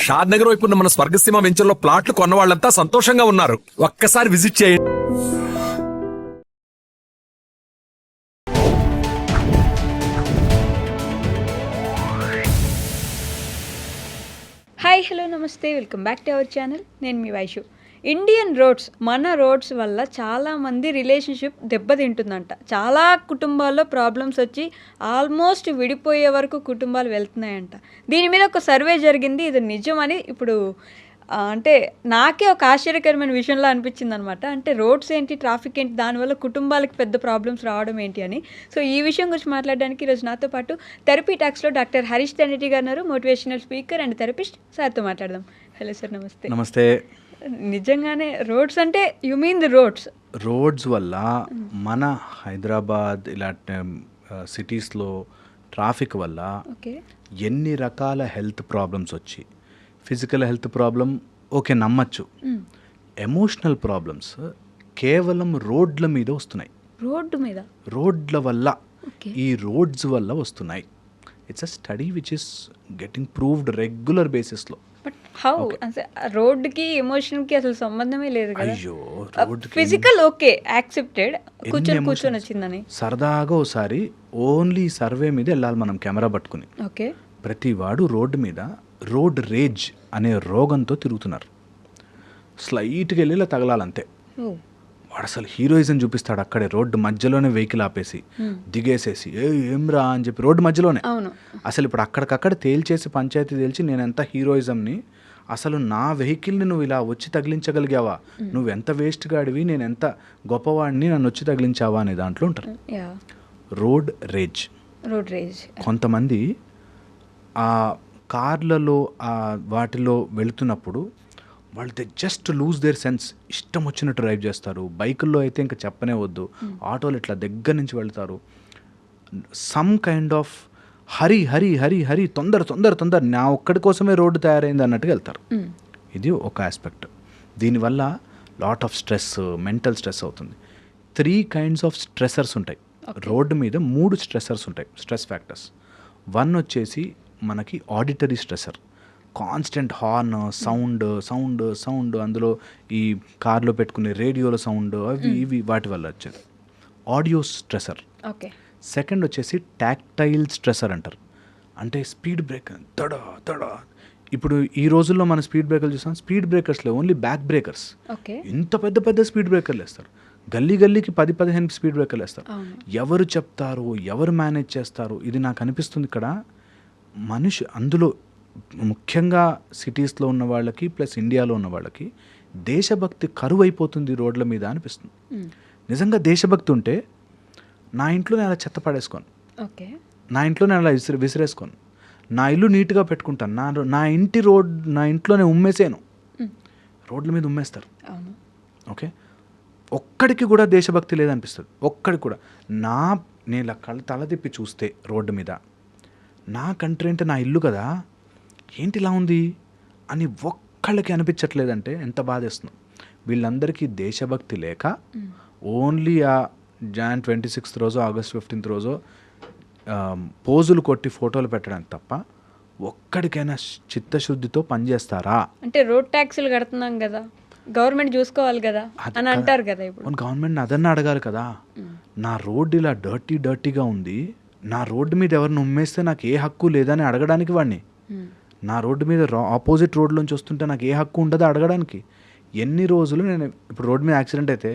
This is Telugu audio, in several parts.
షాద్ నగర్ వైపు ఉన్న మన స్వర్గసీమ వెంచర్లో ప్లాట్లు కొన్న వాళ్ళంతా సంతోషంగా ఉన్నారు. ఒక్కసారి విజిట్ చేయండి. హాయ్ హలో నమస్తే, welcome back to our channel. నేను మీ వైషు. ఇండియన్ రోడ్స్, మన రోడ్స్ వల్ల చాలామంది రిలేషన్షిప్ దెబ్బతింటుందంట. చాలా కుటుంబాల్లో ప్రాబ్లమ్స్ వచ్చి ఆల్మోస్ట్ విడిపోయే వరకు కుటుంబాలు వెళ్తున్నాయంట. దీని మీద ఒక సర్వే జరిగింది. ఇది నిజమని ఇప్పుడు అంటే నాకే ఒక ఆశ్చర్యకరమైన విషయంలో అనిపించింది అనమాట. అంటే రోడ్స్ ఏంటి, ట్రాఫిక్ ఏంటి, దానివల్ల కుటుంబాలకు పెద్ద ప్రాబ్లమ్స్ రావడం ఏంటి అని. సో ఈ విషయం గురించి మాట్లాడడానికి ఈరోజు నాతో పాటు థెరపీ టాక్స్లో డాక్టర్ హరీష్ తండ్రి గారు ఉన్నారు, మోటివేషనల్ స్పీకర్ అండ్ థెరపిస్ట్. సార్తో మాట్లాడదాం. హలో సార్, నమస్తే. నమస్తే. నిజంగానే రోడ్స్ అంటే యు మీన్ ది రోడ్స్ వల్ల మన హైదరాబాద్ ఇలాంటి సిటీస్లో ట్రాఫిక్ వల్ల ఎన్ని రకాల హెల్త్ ప్రాబ్లమ్స్ వచ్చి, physical health problem okay నమ్మచ్చు, emotional problems కేవలం రోడ్ల మీద వస్తున్నాయి. రోడ్ల వల్ల, ఈ రోడ్స్ వల్ల వస్తున్నాయి. It's a study which is getting proved regular బేసిస్లో. But how? రోడ్డుకి ఎమోషన్కి అసలు సంబంధమే లేదు కదా. అయ్యో, ఫిజికల్ ఓకే యాక్సెప్టెడ్, కూర్చొని వచ్చిందని సరదాగా ఓసారి ఓన్లీ సర్వే మీద వెళ్ళాలి మనం కెమెరా పట్టుకుని. ఓకే, ప్రతి వాడు రోడ్డు మీద రోడ్ రేజ్ అనే రోగంతో తిరుగుతున్నారు. స్లైట్గా వెళ్ళి ఇలా తగలాలంతే. వాడు అసలు హీరోయిజం చూపిస్తాడు అక్కడే, రోడ్డు మధ్యలోనే వెహికల్ ఆపేసి దిగేసేసి ఏం రా అని చెప్పి రోడ్డు మధ్యలోనే. అసలు ఇప్పుడు అక్కడికక్కడ తేల్చేసి పంచాయతీ తేల్చి నేను ఎంత హీరోయిజంని, అసలు నా వెహికల్ని నువ్వు ఇలా వచ్చి తగిలించగలిగావా, నువ్వెంత వేస్ట్ గాడివి, నేను ఎంత గొప్పవాడిని, నన్ను వచ్చి తగిలించావా అనే దాంట్లో ఉంటారు. Road rage. కొంతమంది ఆ కార్లలో వాటిలో వెళుతున్నప్పుడు వాళ్ళు జస్ట్ లూజ్ దేర్ సెన్స్, ఇష్టం వచ్చినట్టు డ్రైవ్ చేస్తారు. బైకుల్లో అయితే ఇంకా చెప్పనే వద్దు, ఆటోలు ఇట్లా దగ్గర నుంచి వెళ్తారు. Some kind of Hari Hari Hari Hari, తొందర నా ఒక్కడి కోసమే రోడ్డు తయారైంది అన్నట్టుగా వెళ్తారు. ఇది ఒక ఆస్పెక్ట్. దీనివల్ల lot of stress, mental stress అవుతుంది. 3 kinds ఆఫ్ స్ట్రెసర్స్ ఉంటాయి రోడ్డు మీద. 3 స్ట్రెసర్స్ ఉంటాయి, స్ట్రెస్ ఫ్యాక్టర్స్. 1 వచ్చేసి మనకి ఆడిటరీ స్ట్రెసర్, కాన్స్టెంట్ హార్న్, సౌండ్, అందులో ఈ కార్లో పెట్టుకునే రేడియోల సౌండ్, ఇవి వాటి వల్ల వచ్చేది ఆడియో స్ట్రెసర్. సెకండ్ వచ్చేసి టాక్టైల్ స్ట్రెసర్ అంటారు. అంటే స్పీడ్ బ్రేక్ తడ. ఇప్పుడు ఈ రోజుల్లో మన స్పీడ్ బ్రేకర్లు చూస్తాం, స్పీడ్ బ్రేకర్స్లో ఓన్లీ బ్యాక్ బ్రేకర్స్. ఇంత పెద్ద స్పీడ్ బ్రేకర్లు వేస్తారు, గల్లీకి 10-15 స్పీడ్ బ్రేకర్లు వేస్తారు. ఎవరు చెప్తారు, ఎవరు మేనేజ్ చేస్తారు? ఇది నాకు అనిపిస్తుంది ఇక్కడ మనిషి, అందులో ముఖ్యంగా సిటీస్లో ఉన్న వాళ్ళకి ప్లస్ ఇండియాలో ఉన్న వాళ్ళకి దేశభక్తి కరువు అయిపోతుంది రోడ్ల మీద అనిపిస్తుంది. నిజంగా దేశభక్తి ఉంటే నా ఇంట్లో నేను అలా చెత్త పడేసుకోను, నా ఇంట్లో నేను అలా విసిరేసుకోను, నా ఇల్లు నీట్గా పెట్టుకుంటాను, నా ఇంట్లోనే ఉమ్మేసాను. రోడ్ల మీద ఉమ్మేస్తారు. ఓకే, ఒక్కడికి కూడా దేశభక్తి లేదనిపిస్తుంది. ఒక్కడికి కూడా. నేను ఇలా తల తిప్పి చూస్తే రోడ్డు మీద, నా కంట్రీ అంటే నా ఇల్లు కదా, ఏంటి ఇలా ఉంది అని ఒక్కళ్ళకి అనిపించట్లేదంటే ఎంత బాధేస్తుంది. వీళ్ళందరికీ దేశభక్తి లేక ఓన్లీ ఆ Jan 26th రోజు, August 15th రోజు పోజులు కొట్టి ఫోటోలు పెట్టడానికి తప్ప ఒక్కడికైనా చిత్తశుద్ధితో పనిచేస్తారా? అంటే రోడ్ ట్యాక్సులు కడుతున్నాం కదా, గవర్నమెంట్ చూసుకోవాలి కదా అని అంటారు కదా. ఇప్పుడు గవర్నమెంట్ అదన్నా అడగాలి కదా. నా రోడ్డు ఇలా డర్టీగా ఉంది, నా రోడ్డు మీద ఎవరిని ఉమ్మేస్తే నాకు ఏ హక్కు లేదని అడగడానికి వాడిని. నా రోడ్డు మీద ఆపోజిట్ రోడ్లోంచి వస్తుంటే నాకు ఏ హక్కు ఉండదో అడగడానికి. ఎన్ని రోజులు నేను ఇప్పుడు రోడ్డు మీద యాక్సిడెంట్ అయితే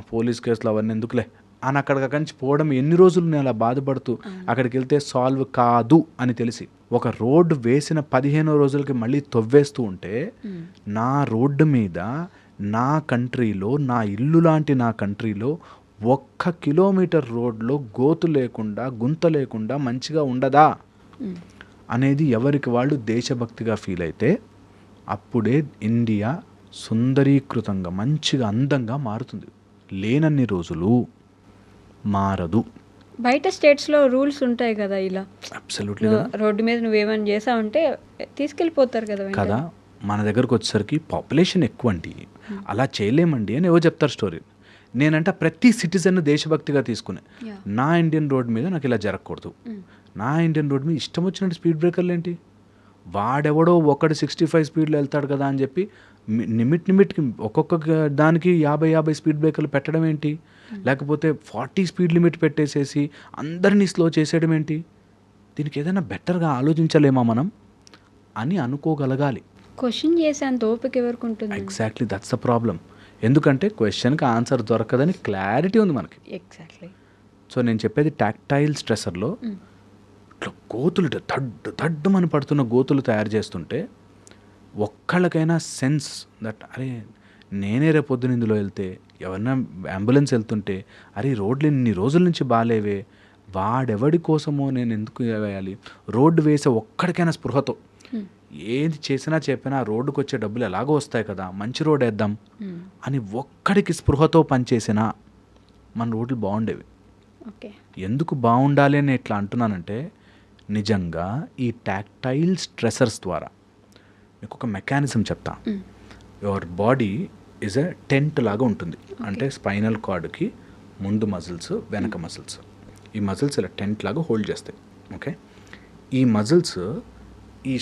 పోలీస్ కేసులు అవన్నీ ఎందుకులే అని అక్కడికి నుంచి పోవడం, ఎన్ని రోజులు నేను అలా బాధపడుతూ అక్కడికి వెళ్తే సాల్వ్ కాదు అని తెలిసి ఒక రోడ్డు వేసిన 15 రోజులకి మళ్ళీ తవ్వేస్తూ ఉంటే, నా రోడ్డు మీద నా కంట్రీలో, నా ఇల్లు లాంటి నా కంట్రీలో 1 కిలోమీటర్ రోడ్లో గోతు లేకుండా, గుంత లేకుండా మంచిగా ఉండదా అనేది ఎవరికి వాళ్ళు దేశభక్తిగా ఫీల్ అయితే అప్పుడే ఇండియా సుందరీకృతంగా మంచిగా అందంగా మారుతుంది. లేనన్ని రోజులు మారదు. బయట స్టేట్స్లో రూల్స్ ఉంటాయి కదా, ఇలా అబ్సల్యూట్లీ రోడ్డు మీద నువ్వేమని చేసావంటే తీసుకెళ్ళిపోతారు కదా. మన దగ్గరకు వచ్చేసరికి పాపులేషన్ ఎక్కువ అండి, అలా చేయలేమండి అని ఏవో చెప్తారు స్టోరీ. నేనంటే ప్రతి సిటిజన్ దేశభక్తిగా తీసుకునే, నా ఇండియన్ రోడ్ మీద నాకు ఇలా జరగకూడదు, నా ఇండియన్ రోడ్ మీద ఇష్టం వచ్చినట్టు స్పీడ్ బ్రేకర్లు ఏంటి, వాడెవడో ఒకటి 65 స్పీడ్లో వెళ్తాడు కదా అని చెప్పి లిమిట్కి ఒక్కొక్క దానికి 50 స్పీడ్ బ్రేకర్లు పెట్టడం ఏంటి? లేకపోతే 40 స్పీడ్ లిమిట్ పెట్టేసేసి అందరినీ స్లో చేసేయడం ఏంటి? దీనికి ఏదైనా బెటర్గా ఆలోచించలేమా మనం అని అనుకోగలగాలి. క్వశ్చన్ చేసేంత ఓపిక ఎవరికి ఉంటుంది? Exactly, that's the problem. ఎందుకంటే క్వశ్చన్కి ఆన్సర్ దొరకదని క్లారిటీ ఉంది మనకి. ఎగ్జాక్ట్లీ. సో నేను చెప్పేది టాక్టైల్ స్ట్రెసర్లో ఇట్లా గోతులు దడ్డమని పడుతున్న గోతులు తయారు చేస్తుంటే ఒక్కళ్ళకైనా సెన్స్ దట్ అరే నేనే రేపు పొద్దున ఇందులో వెళ్తే ఎవరైనా అంబులెన్స్ వెళ్తుంటే అరే రోడ్లు ఇన్ని రోజుల నుంచి బాగాలేవే, వాడెవడి కోసమో నేను ఎందుకు వేయాలి, రోడ్డు వేసే ఒక్కడికైనా స్పృహతో ఏది చేసినా చెప్పినా రోడ్డుకు వచ్చే డబ్బులు ఎలాగో వస్తాయి కదా, మంచి రోడ్ వేద్దాం అని ఒక్కడికి స్పృహతో పనిచేసినా మన రోడ్లు బాగుండేవి. ఓకే. ఎందుకు బాగుండాలి అని ఇట్లా అంటున్నానంటే నిజంగా ఈ టాక్టైల్ స్ట్రెసర్స్ ద్వారా మీకు ఒక మెకానిజం చెప్తా. Your body is a tent లాగా ఉంటుంది. అంటే స్పైనల్ కార్డ్కి ముందు మజిల్స్, వెనక మజిల్స్, ఈ మజిల్స్ ఇలా టెంట్ లాగా హోల్డ్ చేస్తాయి. ఓకే. ఈ మజిల్స్ ఈ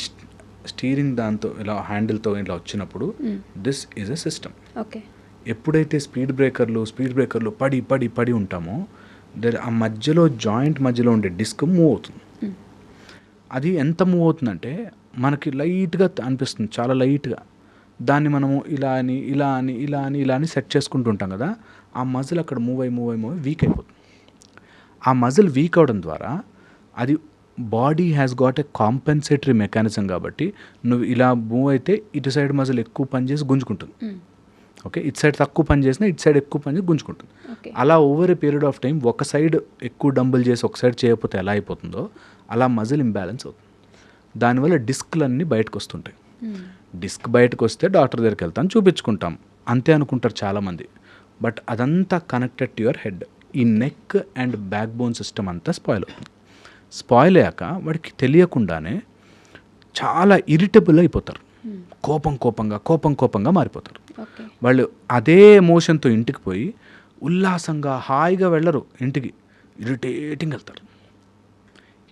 స్టీరింగ్ దాంతో ఇలా హ్యాండిల్తో ఇలా వచ్చినప్పుడు this is a system. Okay. ఎప్పుడైతే స్పీడ్ బ్రేకర్లు పడి పడి పడి ఉంటామో ఆ మధ్యలో జాయింట్ మధ్యలో ఉండే డిస్క్ మూవ్ అవుతుంది. అది ఎంత మూవ్ అవుతుందంటే మనకి లైట్గా అనిపిస్తుంది, చాలా లైట్గా. దాన్ని మనము ఇలా అని సెట్ చేసుకుంటూ ఉంటాం కదా, ఆ మజిల్ అక్కడ మూవ్ అయ్యి వీక్ అయిపోతుంది. ఆ మజిల్ వీక్ అవడం ద్వారా అది body has got a compensatory mechanism కాబట్టి నువ్వు ఇలా మూవ్ అయితే ఇటు సైడ్ మజిల్ ఎక్కువ పనిచేసి గుంజుకుంటుంది. ఓకే. ఇటు సైడ్ తక్కువ పని చేసినా ఇటు సైడ్ ఎక్కువ పని చేసి గుంజుకుంటుంది. అలా over a period of time ఒక సైడ్ ఎక్కువ డంబుల్ చేసి ఒక సైడ్ చేయకపోతే ఎలా అయిపోతుందో అలా మజిల్ ఇంబ్యాలెన్స్ అవుతుంది. దానివల్ల డిస్క్లన్నీ బయటకు వస్తుంటాయి. డిస్క్ బయటకు వస్తే డాక్టర్ దగ్గరికి వెళ్తాం, చూపించుకుంటాం, అంతే అనుకుంటారు చాలామంది. బట్ అదంతా కనెక్టెడ్ టు యువర్ హెడ్. ఈ neck and back bone system అంతా స్పాయిల్ అవుతుంది. స్పాయిల్ అయ్యాక వాడికి తెలియకుండానే చాలా ఇరిటబుల్ అయిపోతారు. కోపంగా మారిపోతారు. వాళ్ళు అదే ఎమోషన్తో ఇంటికి పోయి ఉల్లాసంగా హాయిగా వెళ్ళరు, ఇంటికి ఇరిటేటింగ్ వెళ్తారు.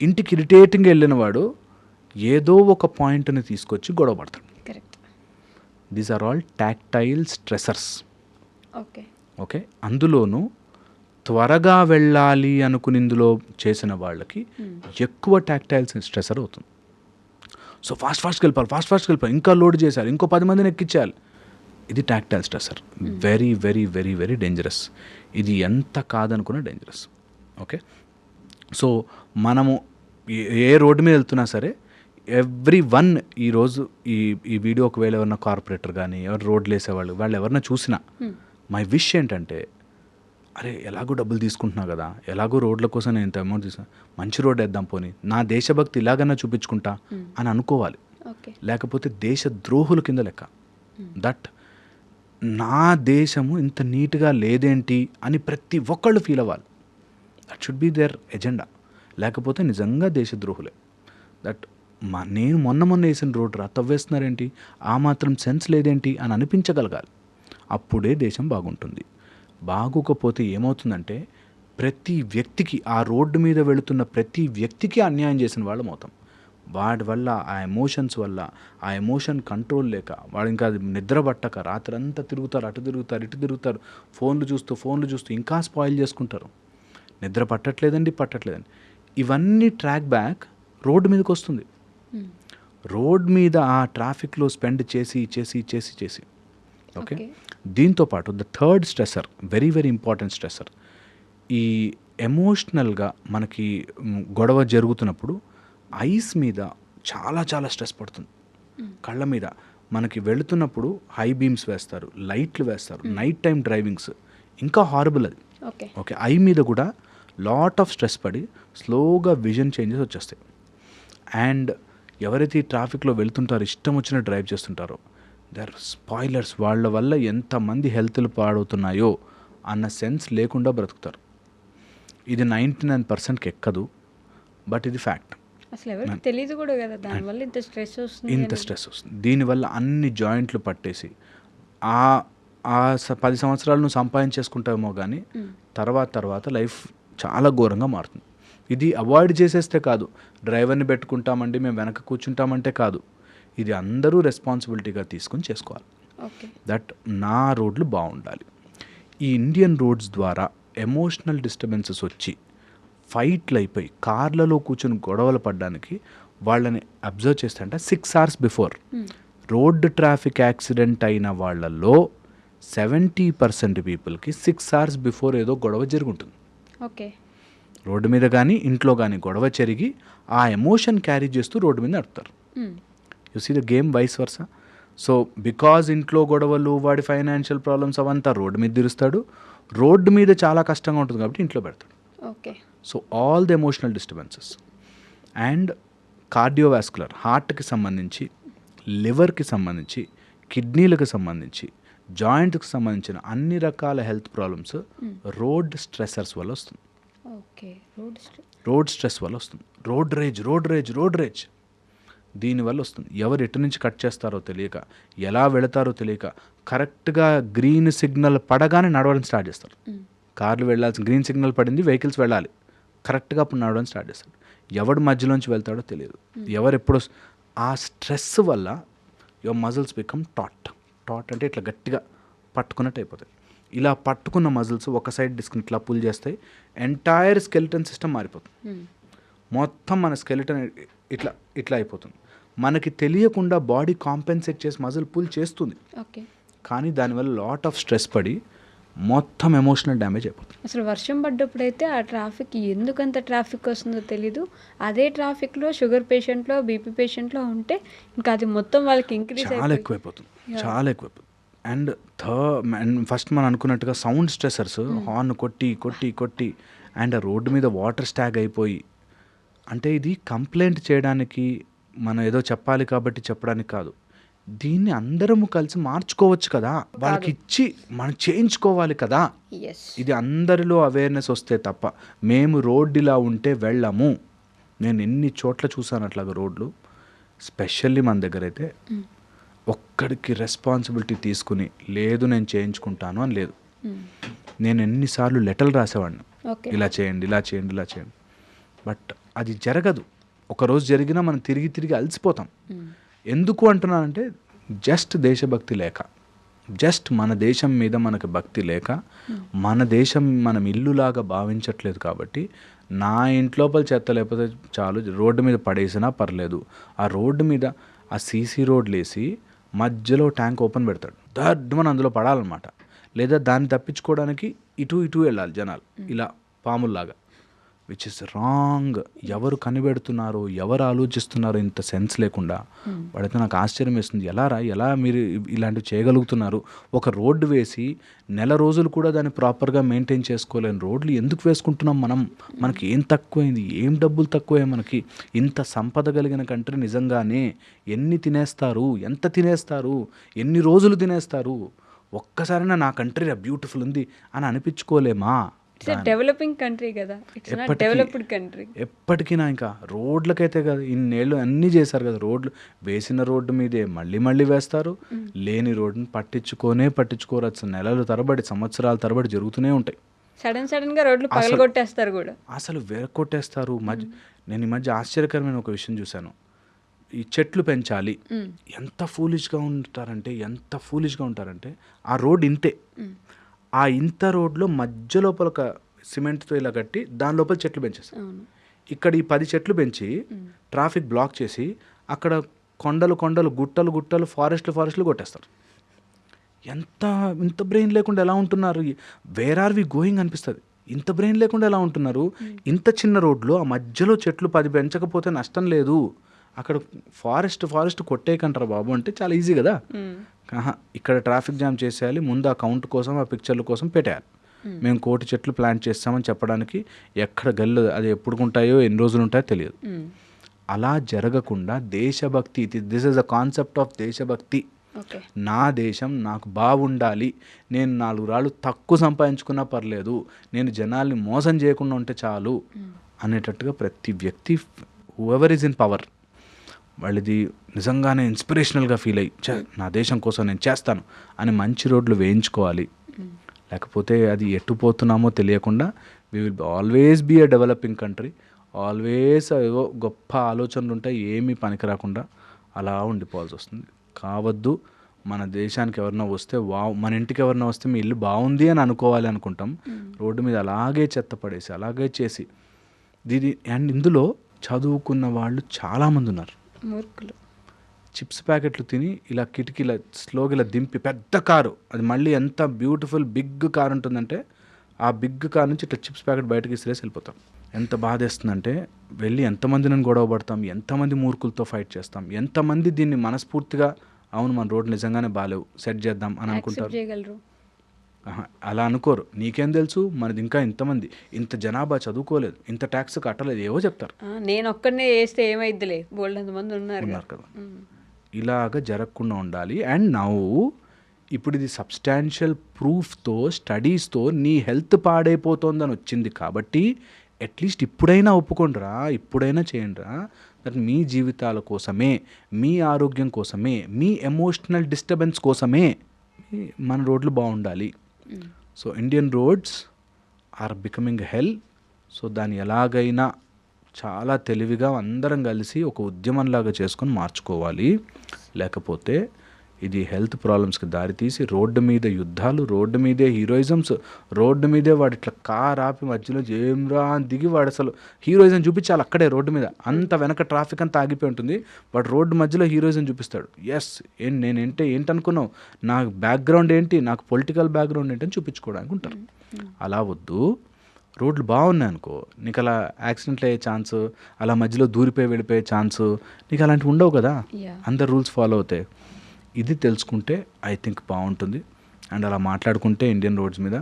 ఇంటికి ఇరిటేటింగ్ వెళ్ళిన వాడు ఏదో ఒక పాయింట్ని తీసుకొచ్చి గొడవ పడతాడు. These are all tactile stressors. Okay. అందులోనూ త్వరగా వెళ్ళాలి అనుకుని ఇందులో చేసిన వాళ్ళకి ఎక్కువ టాక్టైల్ స్ట్రెసర్ అవుతుంది. సో ఫాస్ట్గా వెళ్ళిపోవాలి, ఇంకా లోడ్ చేశారు, ఇంకో 10 మందిని ఎక్కించాలి. ఇది tactile స్ట్రెసర్. Very very very very dangerous. ఇది ఎంత కాదనుకున్నా డేంజరస్. ఓకే. సో మనము ఏ రోడ్డు మీద వెళ్తున్నా సరే ఎవ్రీ1 ఈరోజు ఈ వీడియో ఒకవేళ ఎవరన్నా కార్పొరేటర్ కానీ ఎవరు రోడ్లు వేసేవాళ్ళు వాళ్ళు ఎవరన్నా చూసినా మై విష్ ఏంటంటే అరే ఎలాగో డబ్బులు తీసుకుంటున్నా కదా, ఎలాగో రోడ్ల కోసం నేను ఇంత అమౌంట్ తీసుకున్నా, మంచి రోడ్ వేద్దాం, పోనీ నా దేశభక్తి ఇలాగన్నా చూపించుకుంటా అని అనుకోవాలి. లేకపోతే దేశ ద్రోహుల కింద లెక్క. దట్ నా దేశము ఇంత నీట్గా లేదేంటి అని ప్రతి ఒక్కళ్ళు ఫీల్ అవ్వాలి. That should be there agenda. లేకపోతే నిజంగా దేశద్రోహులే. దట్ నేను మొన్న వేసిన రోడ్ తవ్వేస్తున్నారేంటి, ఆ మాత్రం సెన్స్ లేదేంటి అని అనిపించగలగాలి. అప్పుడే దేశం బాగుంటుంది. బాగోకపోతే ఏమవుతుందంటే ప్రతి వ్యక్తికి, ఆ రోడ్డు మీద వెళుతున్న ప్రతి వ్యక్తికి అన్యాయం చేసిన వాళ్ళం అవుతాం. వాడి వల్ల ఆ ఎమోషన్స్ వల్ల ఆ ఎమోషన్ కంట్రోల్ లేక వాడు ఇంకా నిద్ర పట్టక రాత్రంతా తిరుగుతారు, అటు తిరుగుతారు, ఇటు తిరుగుతారు, ఫోన్లు చూస్తూ ఇంకా స్పాయిల్ చేసుకుంటారు. నిద్ర పట్టట్లేదండి. ఇవన్నీ ట్రాక్ బ్యాక్ రోడ్డు మీదకి వస్తుంది. రోడ్ మీద ఆ ట్రాఫిక్లో స్పెండ్ చేసి ఓకే. దీంతోపాటు the third స్ట్రెసర్, very very important స్ట్రెసర్, ఈ ఎమోషనల్గా మనకి గొడవ జరుగుతున్నప్పుడు ఐస్ మీద చాలా స్ట్రెస్ పడుతుంది. కళ్ళ మీద మనకి వెళుతున్నప్పుడు హై బీమ్స్ వేస్తారు, లైట్లు వేస్తారు, నైట్ టైం డ్రైవింగ్స్ ఇంకా హారబుల్ అది. ఓకే. ఐ మీద కూడా లాట్ ఆఫ్ స్ట్రెస్ పడి స్లోగా విజన్ చేంజెస్ వచ్చేస్తాయి. అండ్ ఎవరైతే ఈ ట్రాఫిక్లో వెళ్తుంటారో, ఇష్టం వచ్చిన డ్రైవ్ చేస్తుంటారో, దే ఆర్ స్పాయిలర్స్. వాళ్ళ వల్ల ఎంతమంది హెల్త్లు పాడవుతున్నాయో అన్న సెన్స్ లేకుండా బ్రతుకుతారు. ఇది 99%కి ఎక్కదు, బట్ ఇది ఫ్యాక్ట్. అసలు ఎవరికి తెలియదు కూడా కదా, దానివల్ల ఇంత స్ట్రెస్ వస్తుంది. దీనివల్ల అన్ని జాయింట్లు పట్టేసి ఆ 10 సంవత్సరాలు నువ్వు సంపాదించేసుకుంటావేమో కానీ తర్వాత లైఫ్ చాలా ఘోరంగా మారుతుంది. ఇది అవాయిడ్ చేసేస్తే కాదు, డ్రైవర్ని పెట్టుకుంటామండి మేము వెనక కూర్చుంటామంటే కాదు, ఇది అందరూ రెస్పాన్సిబిలిటీగా తీసుకొని చేసుకోవాలి. ఓకే. దట్ నా రోడ్లు బాగుండాలి. ఈ ఇండియన్ రోడ్స్ ద్వారా ఎమోషనల్ డిస్టర్బెన్సెస్ వచ్చి ఫైట్లు అయిపోయి కార్లలో కూర్చొని గొడవలు పడడానికి వాళ్ళని అబ్జర్వ్ చేస్తే అంటే 6 hours before road traffic accident అయిన వాళ్ళల్లో 70% పీపుల్కి 6 hours బిఫోర్ ఏదో గొడవ జరుగుతుంది. ఓకే. రోడ్డు మీద కానీ ఇంట్లో కానీ గొడవ జరిగి ఆ ఎమోషన్ క్యారీ చేస్తూ రోడ్డు మీద నడుపుతారు. You see the game vice versa. So because ఇంట్లో గొడవలు, వాడి ఫైనాన్షియల్ ప్రాబ్లమ్స్ అవంతా రోడ్డు మీద తీరుస్తాడు, రోడ్డు మీద చాలా కష్టంగా ఉంటుంది కాబట్టి ఇంట్లో పెడతాడు. Okay. So all the emotional disturbances and cardiovascular, హార్ట్కి సంబంధించి, లివర్కి సంబంధించి, కిడ్నీలకు సంబంధించి, జాయింట్కి సంబంధించిన అన్ని రకాల హెల్త్ ప్రాబ్లమ్స్ రోడ్ స్ట్రెసర్స్ వల్ల వస్తుంది. ఓకే. రోడ్ స్ట్రెస్ వల్ల వస్తుంది. రోడ్ రేజ్ దీనివల్ల వస్తుంది. ఎవరు ఎటు నుంచి కట్ చేస్తారో తెలియక, ఎలా వెళతారో తెలియక, కరెక్ట్గా గ్రీన్ సిగ్నల్ పడగానే నడవడం స్టార్ట్ చేస్తారు. కార్లు వెళ్ళాల్సిన గ్రీన్ సిగ్నల్ పడింది, వెహికల్స్ వెళ్ళాలి, కరెక్ట్గా అప్పుడు నడవడం స్టార్ట్ చేస్తారు. ఎవడు మధ్యలోంచి వెళ్తాడో తెలియదు. ఎవరు ఎప్పుడు ఆ స్ట్రెస్ వల్ల యువర్ మజిల్స్ బికమ్ టాట్ అంటే ఇట్లా గట్టిగా పట్టుకున్నట్టు అయిపోతాయి. ఇలా పట్టుకున్న మజిల్స్ ఒక సైడ్ డిస్క్ని ఇట్లా పుల్ చేస్తాయి, ఎంటైర్ స్కెలిటన్ సిస్టమ్ మారిపోతుంది. మొత్తం మన స్కెలిటన్ ఇట్లా అయిపోతుంది. మనకి తెలియకుండా బాడీ కాంపెన్సేట్ చేసి మజిల్ పుల్ చేస్తుంది, ఓకే. కానీ దానివల్ల లాట్ ఆఫ్ స్ట్రెస్ పడి మొత్తం ఎమోషనల్ డ్యామేజ్ అయిపోతుంది. అసలు వర్షం పడ్డప్పుడైతే ఆ ట్రాఫిక్ ఎందుకంత ట్రాఫిక్ వస్తుందో తెలీదు. అదే ట్రాఫిక్లో షుగర్ పేషెంట్లో, బీపీ పేషెంట్లో ఉంటే ఇంకా అది మొత్తం వాళ్ళకి ఇంక్రీజ్ చాలా ఎక్కువైపోతుంది. అండ్ ఫస్ట్ మనం అనుకున్నట్టుగా సౌండ్ స్ట్రెసర్స్, హార్న్ కొట్టి అండ్ ఆ రోడ్డు మీద వాటర్ స్టాగ్ అయిపోయి, అంటే ఇది కంప్లైంట్ చేయడానికి మనం ఏదో చెప్పాలి కాబట్టి చెప్పడానికి కాదు, దీన్ని అందరము కలిసి మార్చుకోవచ్చు కదా, వాళ్ళకి ఇచ్చి మనం చేయించుకోవాలి కదా. ఇది అందరిలో అవేర్నెస్ వస్తే తప్ప మేము రోడ్డు ఇలా ఉంటే వెళ్ళము. నేను ఎన్ని చోట్ల చూసాను అట్లాగా రోడ్లు, స్పెషల్లీ మన దగ్గర అయితే ఒక్కడికి రెస్పాన్సిబిలిటీ తీసుకుని లేదు నేను చేయించుకుంటాను అని లేదు. నేను ఎన్నిసార్లు లెటర్లు రాసేవాడిని, ఇలా చేయండి, బట్ అది జరగదు. ఒకరోజు జరిగినా మనం తిరిగి అలసిపోతాం. ఎందుకు అంటున్నానంటే జస్ట్ దేశభక్తి లేక, జస్ట్ మన దేశం మీద మనకు భక్తి లేక, మన దేశం మనం ఇల్లులాగా భావించట్లేదు. కాబట్టి నా ఇంట్లోపల చెత్త లేకపోతే చాలు, రోడ్డు మీద పడేసినా పర్లేదు. ఆ రోడ్డు మీద ఆ సీసీ రోడ్లు వేసి మధ్యలో ట్యాంక్ ఓపెన్ పెడతాడు, దడ్మని అందులో పడాలన్నమాట. లేదా దాన్ని తప్పించుకోవడానికి ఇటు వెళ్ళాలి జనాలు ఇలా పాముల్లాగా, విచ్ ఇస్ రాంగ్. ఎవరు కనిపెడుతున్నారో, ఎవరు ఆలోచిస్తున్నారో ఇంత సెన్స్ లేకుండా వాడైతే నాకు ఆశ్చర్యం వేస్తుంది. ఎలా మీరు ఇలాంటివి చేయగలుగుతున్నారు? ఒక రోడ్డు వేసి నెల రోజులు కూడా దాన్ని ప్రాపర్గా మెయింటైన్ చేసుకోలేని రోడ్లు ఎందుకు వేసుకుంటున్నాం మనం? మనకి ఏం తక్కువైంది? ఏం డబ్బులు తక్కువే మనకి? ఇంత సంపద కలిగిన కంట్రీ నిజంగానే ఎన్ని తినేస్తారు, ఎంత తినేస్తారు, ఎన్ని రోజులు తినేస్తారు? ఒక్కసారైనా నా కంట్రీ బ్యూటిఫుల్ ఉంది అని అనిపించుకోలేమా? డెవలపింగ్ కంట్రీ కదా, డెవలప్డ్ కంట్రీ. ఎప్పటికైనా ఇంకా రోడ్లకైతే కదా ఇన్నేళ్ళు అన్నీ చేశారు కదా, రోడ్లు వేసిన రోడ్డు మీదే మళ్ళీ వేస్తారు. లేని రోడ్డుని పట్టించుకోరు. నెలలు తరబడి, సంవత్సరాల తరబడి జరుగుతూనే ఉంటాయి. సడన్ గా రోడ్లు పగలగొట్టేస్తారు కూడా, అసలు వేరకొట్టేస్తారు. నేను ఈ మధ్య ఆశ్చర్యకరమైన ఒక విషయం చూశాను. ఈ చెట్లు పెంచాలి, ఎంత ఫూలిష్గా ఉంటారంటే ఆ రోడ్ ఇంతే, ఆ ఇంత రోడ్లో మధ్య లోపల ఒక సిమెంట్తో ఇలా కట్టి దాని లోపల చెట్లు పెంచేస్తారు. ఇక్కడ ఈ 10 చెట్లు పెంచి ట్రాఫిక్ బ్లాక్ చేసి అక్కడ కొండలు గుట్టలు ఫారెస్ట్లు కొట్టేస్తారు. ఇంత బ్రెయిన్ లేకుండా ఎలా ఉంటున్నారు? వేర్ ఆర్ వి గోయింగ్ అనిపిస్తుంది. ఇంత బ్రెయిన్ లేకుండా ఎలా ఉంటున్నారు? ఇంత చిన్న రోడ్లో ఆ మధ్యలో చెట్లు 10 పెంచకపోతే నష్టం లేదు, అక్కడ ఫారెస్ట్ కొట్టేయకంటారా బాబు అంటే చాలా ఈజీ కదా. ఇక్కడ ట్రాఫిక్ జామ్ చేసేయాలి, ముందు ఆ కౌంట్ కోసం, ఆ పిక్చర్ల కోసం పెట్టేయాలి. మేము 1,000 చెట్లు ప్లాంట్ చేస్తామని చెప్పడానికి ఎక్కడ గల్లు అది ఎప్పుడుకుంటాయో ఎన్ని రోజులు ఉంటాయో తెలియదు. అలా జరగకుండా దేశభక్తి, this is a concept of దేశభక్తి. నా దేశం నాకు బాగుండాలి, నేను 4 రాళ్ళు తక్కువ సంపాదించుకున్నా పర్లేదు, నేను జనాల్ని మోసం చేయకుండా ఉంటే చాలు అనేటట్టుగా ప్రతి వ్యక్తి హూఎవర్ ఈజ్ ఇన్ పవర్ వాళ్ళది నిజంగానే ఇన్స్పిరేషనల్గా ఫీల్ అయ్యి నా దేశం కోసం నేను చేస్తాను అని మంచి రోడ్లు వేయించుకోవాలి. లేకపోతే అది ఎట్టుపోతున్నామో తెలియకుండా we will always be a developing country, always ఏవో గొప్ప ఆలోచనలు ఉంటాయి, ఏమీ పనికి రాకుండా అలా ఉండిపోవాల్సి వస్తుంది. కావద్దు. మన దేశానికి ఎవరన్నా వస్తే మన ఇంటికి ఎవరన్నా వస్తే మీ ఇల్లు బాగుంది అని అనుకోవాలి అనుకుంటాం. రోడ్డు మీద అలాగే చెత్త పడేసి అలాగే చేసి అండ్ ఇందులో చదువుకున్న వాళ్ళు చాలామంది ఉన్నారు. మూర్ఖులు చిప్స్ ప్యాకెట్లు తిని ఇలా కిటికీల స్లోగా ఇలా దింపి పెద్ద కారు, అది మళ్ళీ ఎంత బ్యూటిఫుల్ బిగ్ కార్ ఉంటుందంటే ఆ బిగ్ కార్ నుంచి ఇట్లా చిప్స్ ప్యాకెట్ బయటకి ఇసిరేసి వెళ్ళిపోతాం. ఎంత బాధేస్తుందంటే వెళ్ళి ఎంతమందిని గొడవ పడతాం, ఎంతమంది మూర్ఖులతో ఫైట్ చేస్తాం, ఎంతమంది దీన్ని మనస్ఫూర్తిగా అవును మన రోడ్లు నిజంగానే బాగాలేవు సెట్ చేద్దాం అని అనుకుంటారు. చేయగలరు. అలా అనుకోరు. నీకేం తెలుసు మనది ఇంకా ఇంతమంది, ఇంత జనాభా చదువుకోలేదు, ఇంత ట్యాక్స్ కట్టలేదు, ఏవో చెప్తారు. నేను ఒక్కడనే వేస్తే ఏమైద్దిలే, బోల్డ్ అంతమంది ఉన్నారు కదా. ఇలాగ జరగకుండా ఉండాలి. అండ్ నవ్వు ఇప్పుడు ఇది సబ్స్టాన్షియల్ ప్రూఫ్తో స్టడీస్తో నీ హెల్త్ పాడైపోతుందని వచ్చింది కాబట్టి అట్లీస్ట్ ఇప్పుడైనా ఒప్పుకోండిరా, ఇప్పుడైనా చేయండిరా. దట్ మీ జీవితాల కోసమే, మీ ఆరోగ్యం కోసమే, మీ ఎమోషనల్ డిస్టర్బెన్స్ కోసమే మన రోడ్లు బాగుండాలి. So Indian roads are becoming hell. So దాన్ని ఎలాగైనా చాలా తెలివిగా అందరం కలిసి ఒక ఉద్యమంలాగా చేసుకొని మార్చుకోవాలి. లేకపోతే ఇది హెల్త్ ప్రాబ్లమ్స్కి దారితీసి రోడ్డు మీద యుద్ధాలు, రోడ్డు మీదే హీరోయిజమ్స్, రోడ్డు మీదే వాడు ఇట్లా కార్ ఆపి మధ్యలో ఏమ్రా అని దిగి వాడు అసలు హీరోయిజం చూపించాలి అక్కడే రోడ్డు మీద. అంత వెనక ట్రాఫిక్ అంతా ఆగిపోయి ఉంటుంది, వాడు రోడ్డు మధ్యలో హీరోయిజం చూపిస్తాడు. ఎస్ ఏంటనుకున్నావు, నా బ్యాక్గ్రౌండ్ ఏంటి, నాకు పొలిటికల్ బ్యాక్గ్రౌండ్ ఏంటి అని చూపించుకోవడానికి ఉంటారు. అలా వద్దు. రోడ్లు బాగున్నాయి అనుకో, నీకు అలా యాక్సిడెంట్లు అయ్యే ఛాన్స్, అలా మధ్యలో దూరిపోయి వెళ్ళిపోయే ఛాన్స్ నీకు అలాంటివి ఉండవు కదా, అందరు రూల్స్ ఫాలో అవుతాయి. ఇది తెలుసుకుంటే ఐ థింక్ బాగుంటుంది. అండ్ అలా మాట్లాడుకుంటే ఇండియన్ రోడ్స్ మీద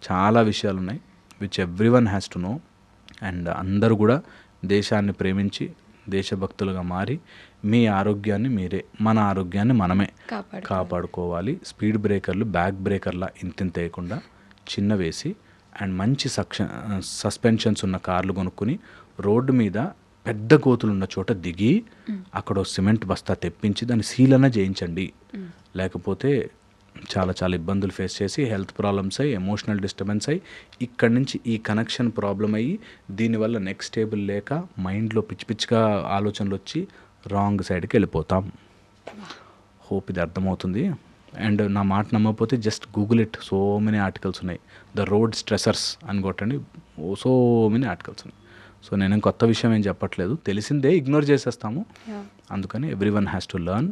చాలా విషయాలు ఉన్నాయి which everyone has to know. And అందరూ కూడా దేశాన్ని ప్రేమించి దేశభక్తులుగా మారి మీ ఆరోగ్యాన్ని మీరే, మన ఆరోగ్యాన్ని మనమే కాపాడుకోవాలి. స్పీడ్ బ్రేకర్లు బ్యాక్ బ్రేకర్లా ఇంత వేయకుండా చిన్న వేసి అండ్ మంచి సస్పెన్షన్స్ ఉన్న కార్లు కొనుక్కొని రోడ్డు మీద పెద్ద గోతులు ఉన్న చోట దిగి అక్కడ సిమెంట్ బస్తా తెప్పించి దాన్ని సీలన చేయించండి. లేకపోతే చాలా చాలా ఇబ్బందులు ఫేస్ చేసి హెల్త్ ప్రాబ్లమ్స్ అయ్యి, ఎమోషనల్ డిస్టర్బెన్స్ అయ్యి, ఇక్కడి నుంచి ఈ కనెక్షన్ ప్రాబ్లం అయ్యి దీనివల్ల నెక్స్ట్ స్టేబుల్ లేక మైండ్లో పిచ్చి పిచ్చిగా ఆలోచనలు వచ్చి రాంగ్ సైడ్కి వెళ్ళిపోతాం. హోప్ ఇది అర్థమవుతుంది. అండ్ నా మాట నమ్మకపోతే just Google it, so many articles ఉన్నాయి. ద రోడ్ స్ట్రెసర్స్ అని కొట్టండి, సో మెనీ ఆర్టికల్స్ ఉన్నాయి. సో నేను కొత్త విషయం ఏం చెప్పట్లేదు, తెలిసిందే ఇగ్నోర్ చేసేస్తాము. అందుకని everyone has to learn.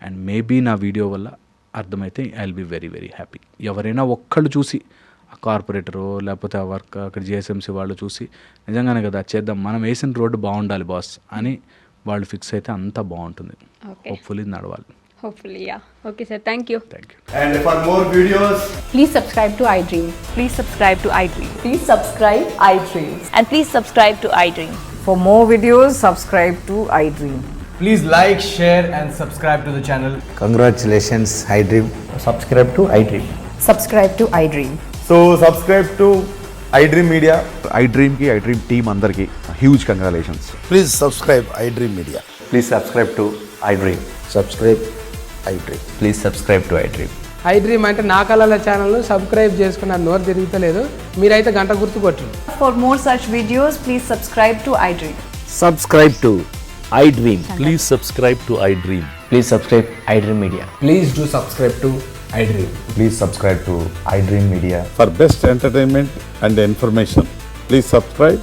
And maybe నా వీడియో వల్ల అర్థమైతే I will be very very happy. ఎవరైనా ఒక్కళ్ళు చూసి, ఆ కార్పొరేటరు లేకపోతే ఆ వర్క్ అక్కడ జిఎస్ఎంసీ వాళ్ళు చూసి నిజంగానే కదా చేద్దాం, మనం వేసిన రోడ్డు బాగుండాలి బాస్ అని వాళ్ళు ఫిక్స్ అయితే అంతా బాగుంటుంది. హోప్ఫుల్లీ నడవాలి. Hopefully, yeah. Okay, sir. Thank you. Thank you. And for more videos, Please subscribe to iDream. Please subscribe to iDream. Please subscribe iDream. And please subscribe to iDream. For more videos, subscribe to iDream. please like, share and subscribe to the channel. Congratulations, iDream. Subscribe to iDream. Subscribe to iDream. So subscribe to iDream Media. iDream ki iDream team andarki huge congratulations. Please subscribe iDream Media. Please subscribe to iDream. Subscribe iDream. Please subscribe to iDream. iDream అంటే నా కళల ఛానల్ సబ్స్క్రైబ్ చేసుకున్న నోరు తిరుగుతలేదు, మీరైతే గంట గుర్తు కొట్టండి. For more such videos, please subscribe to iDream. Subscribe to iDream. Please subscribe to iDream. Please subscribe iDream Media. Please do subscribe to iDream. Please subscribe to iDream Media. For best entertainment and information, please subscribe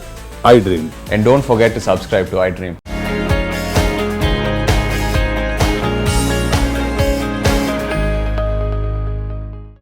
iDream. And don't forget to subscribe to iDream.